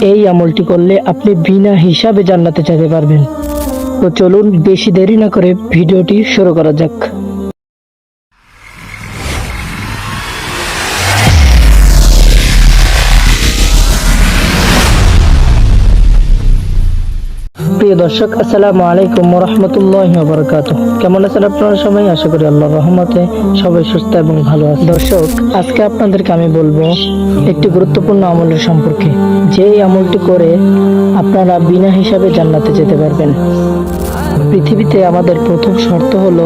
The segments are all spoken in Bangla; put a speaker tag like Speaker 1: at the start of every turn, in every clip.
Speaker 1: এই আমলটি করলে আপনি বিনা হিসাবে জান্নাতে যেতে পারবেন। তো চলুন বেশি দেরি না করে ভিডিওটি শুরু করা যাক। প্রিয় দর্শক, আসসালামু আলাইকুম ওয়া রাহমাতুল্লাহি ওয়া বারাকাতুহু। কেমন আছেন আপনারা সবাই? আশা করি আল্লাহর রহমতে সবাই সুস্থ এবং ভালো আছে। দর্শক, আজকে আপনাদেরকে আমি বলবো একটি গুরুত্বপূর্ণ আমলের সম্পর্কে, যে আমলটি করে আপনারা বিনা হিসাবে জান্নাতে যেতে পারবেন। পৃথিবীতে আমাদের প্রথম শর্ত হলো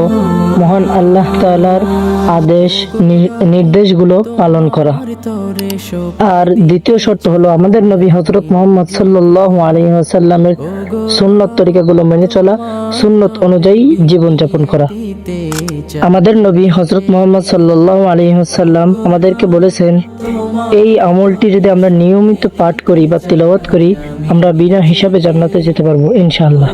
Speaker 1: মহান আল্লাহ তাআলার আদেশ নির্দেশগুলো পালন করা, আর দ্বিতীয় শর্ত হলো আমাদের নবী হযরত মুহাম্মদ সাল্লাল্লাহু আলাইহি ওয়াসাল্লামের সুন্নত তরিকাগুলো মেনে চলা, সুন্নত অনুযায়ী জীবনযাপন করা। আমাদের নবী হযরত মুহাম্মদ সাল্লাল্লাহু আলাইহি ওয়াসাল্লাম আমাদেরকে বলেছেন, এই আমলটি যদি আমরা নিয়মিত পাঠ করি বা তিলাওয়াত করি, আমরা বিনা হিসাবে জান্নাতে যেতে পারবো ইনশাআল্লাহ।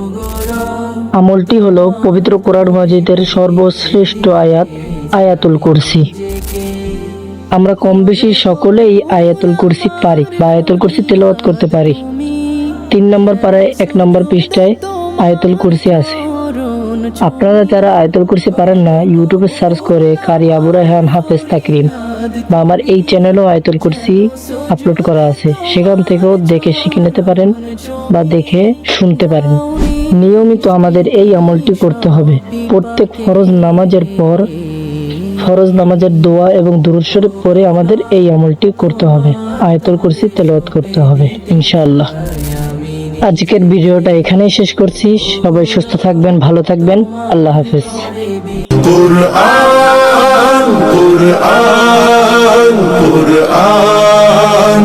Speaker 1: আমলটি হলো পবিত্র কোরআন মাজিদের সর্বশ্রেষ্ঠ আয়াত, আয়াতুল কুরসি। আমরা কম বেশি সকলেই আয়াতুল কুরসি পারি বা আয়াতুল কুরসি তেলাওয়াত করতে পারি। 3 নম্বর পারায় 1 নম্বর পৃষ্ঠায় আয়াতুল কুরসি আছে। আপনারা যারা আয়াতুল কুরসি পারেন না, ইউটিউবে সার্চ করে কারি আবু রায়হান হাফেজ তাকরিম বা আমার এই চ্যানেলেও আয়াতুল কুরসি আপলোড করা আছে, সেখান থেকেও দেখে শিখে নিতে পারেন বা দেখে শুনতে পারেন। নিয়মিত আমাদের এই আমলটি করতে হবে। প্রত্যেক ফরজ নামাজের পর ফরজ নামাজের দোয়া এবং দুরূদ শরীফ পড়ে আমাদের এই আমলটি করতে হবে, আয়াতুল কুরসি তেলাওয়াত করতে হবে ইনশাআল্লাহ। আজকের ভিডিওটা এখানেই শেষ করছি। সবাই সুস্থ থাকবেন, ভালো থাকবেন। আল্লাহ হাফেজ।
Speaker 2: কুরআন